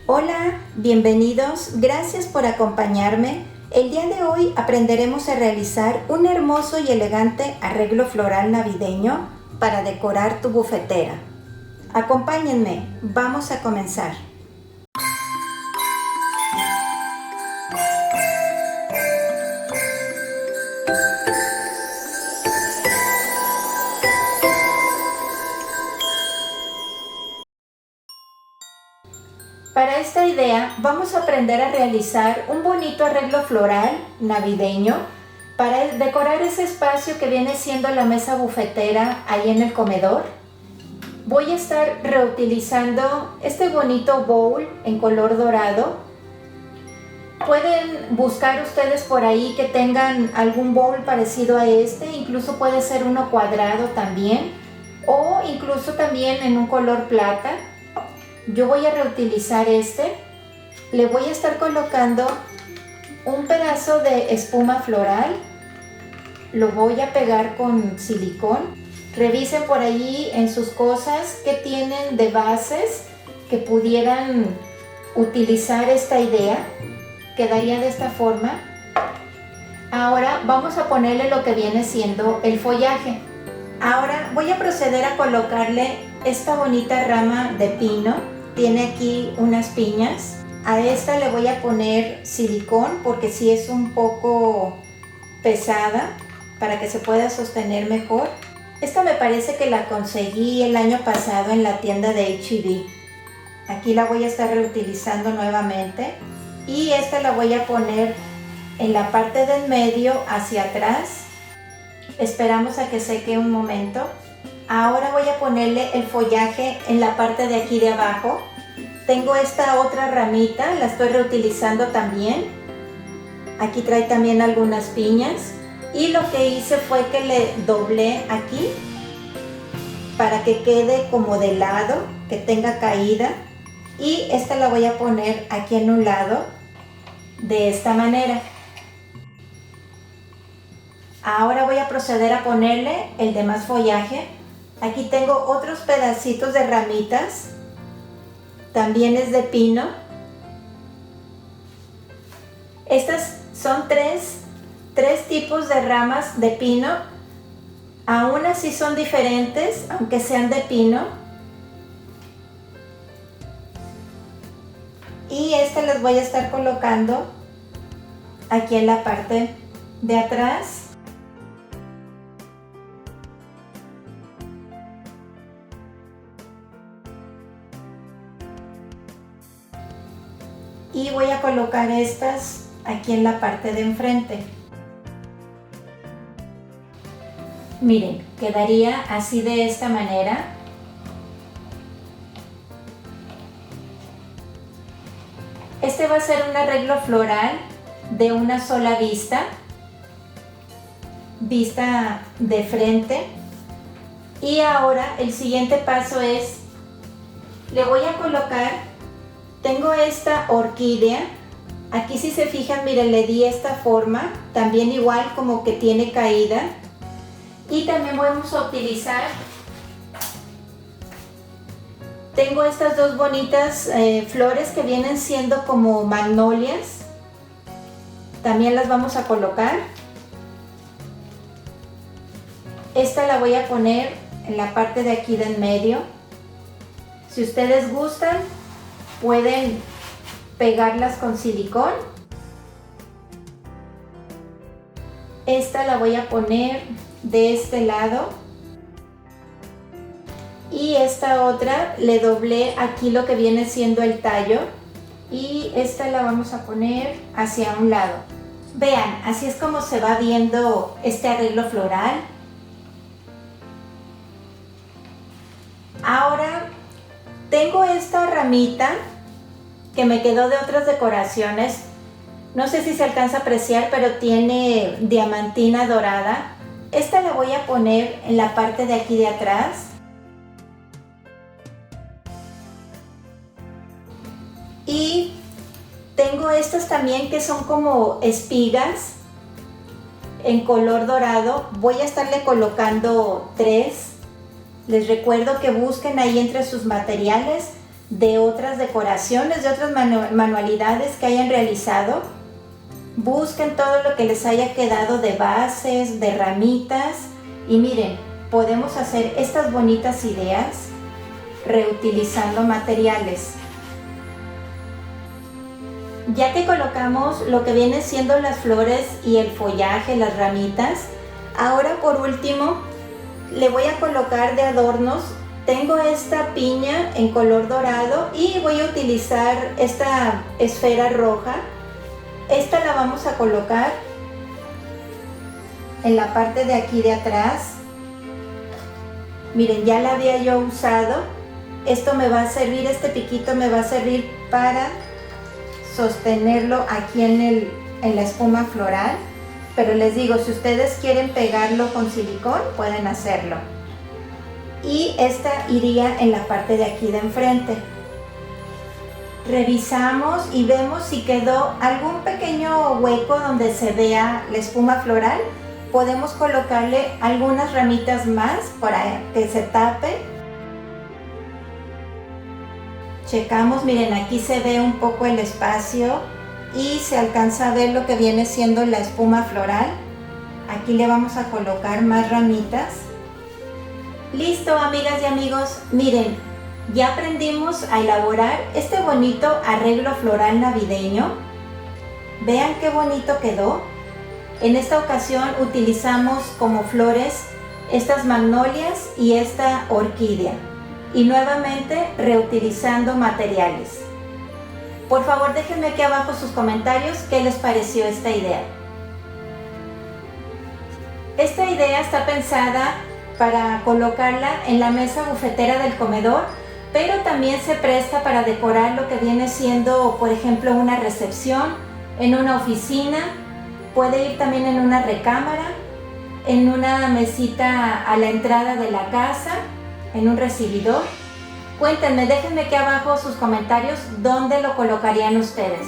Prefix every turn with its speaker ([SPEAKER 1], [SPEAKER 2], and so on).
[SPEAKER 1] Hola, bienvenidos, gracias por acompañarme. El día de hoy aprenderemos a realizar un hermoso y elegante arreglo floral navideño para decorar tu bufetera. Acompáñenme, vamos a comenzar. Para esta idea vamos a aprender a realizar un bonito arreglo floral navideño para decorar ese espacio que viene siendo la mesa bufetera ahí en el comedor. Voy a estar reutilizando este bonito bowl en color dorado. Pueden buscar ustedes por ahí que tengan algún bowl parecido a este, incluso puede ser uno cuadrado también, o incluso también en un color plata. Yo voy a reutilizar este. Le voy a estar colocando un pedazo de espuma floral. Lo voy a pegar con silicón. Revisen por ahí en sus cosas que tienen de bases que pudieran utilizar esta idea. Quedaría de esta forma. Ahora vamos a ponerle lo que viene siendo el follaje. Ahora voy a proceder a colocarle esta bonita rama de pino. Tiene aquí unas piñas. A esta le voy a poner silicón porque sí es un poco pesada para que se pueda sostener mejor. Esta me parece que la conseguí el año pasado en la tienda de H-E-B. Aquí la voy a estar reutilizando nuevamente. Y esta la voy a poner en la parte del medio hacia atrás. Esperamos a que seque un momento. Ahora voy a ponerle el follaje en la parte de aquí de abajo. Tengo esta otra ramita, la estoy reutilizando también. Aquí trae también algunas piñas. Y lo que hice fue que le doblé aquí para que quede como de lado, que tenga caída. Y esta la voy a poner aquí en un lado, de esta manera. Ahora voy a proceder a ponerle el demás follaje. Aquí tengo otros pedacitos de ramitas, también es de pino. Estas son tres tipos de ramas de pino, aún así son diferentes, aunque sean de pino. Y estas las voy a estar colocando aquí en la parte de atrás. Y voy a colocar estas aquí en la parte de enfrente. Miren, quedaría así de esta manera. Este va a ser un arreglo floral de una sola vista de frente. Y ahora el siguiente paso es, le voy a colocar. Tengo esta orquídea, aquí si se fijan, miren, le di esta forma, también igual como que tiene caída. Y también vamos a utilizar, tengo estas dos bonitas flores que vienen siendo como magnolias, también las vamos a colocar. Esta la voy a poner en la parte de aquí del medio. Si ustedes gustan, pueden pegarlas con silicón. Esta la voy a poner de este lado. Y esta otra le doblé aquí lo que viene siendo el tallo. Y esta la vamos a poner hacia un lado. Vean, así es como se va viendo este arreglo floral. Ahora tengo esta ramita que me quedó de otras decoraciones. No sé si se alcanza a apreciar, pero tiene diamantina dorada. Esta la voy a poner en la parte de aquí de atrás. Y tengo estas también que son como espigas en color dorado. Voy a estarle colocando 3. Les recuerdo que busquen ahí entre sus materiales de otras decoraciones, de otras manualidades que hayan realizado. Busquen todo lo que les haya quedado de bases, de ramitas, y miren, podemos hacer estas bonitas ideas reutilizando materiales. Ya que colocamos lo que viene siendo las flores y el follaje, las ramitas, ahora por último le voy a colocar de adornos. Tengo esta piña en color dorado y voy a utilizar esta esfera roja. Esta la vamos a colocar en la parte de aquí de atrás. Miren, ya la había yo usado. Esto me va a servir, este piquito me va a servir para sostenerlo aquí en la espuma floral. Pero les digo, si ustedes quieren pegarlo con silicón, pueden hacerlo. Y esta iría en la parte de aquí de enfrente. Revisamos y vemos si quedó algún pequeño hueco donde se vea la espuma floral. Podemos colocarle algunas ramitas más para que se tape. Checamos, miren, aquí se ve un poco el espacio y se alcanza a ver lo que viene siendo la espuma floral. Aquí le vamos a colocar más ramitas. Listo, amigas y amigos, miren, ya aprendimos a elaborar este bonito arreglo floral navideño. Vean qué bonito quedó. En esta ocasión utilizamos como flores estas magnolias y esta orquídea. Y nuevamente reutilizando materiales. Por favor, déjenme aquí abajo sus comentarios qué les pareció esta idea. Esta idea está pensada para colocarla en la mesa bufetera del comedor, pero también se presta para decorar lo que viene siendo, por ejemplo, una recepción, en una oficina, puede ir también en una recámara, en una mesita a la entrada de la casa, en un recibidor. Cuéntenme, déjenme aquí abajo sus comentarios dónde lo colocarían ustedes.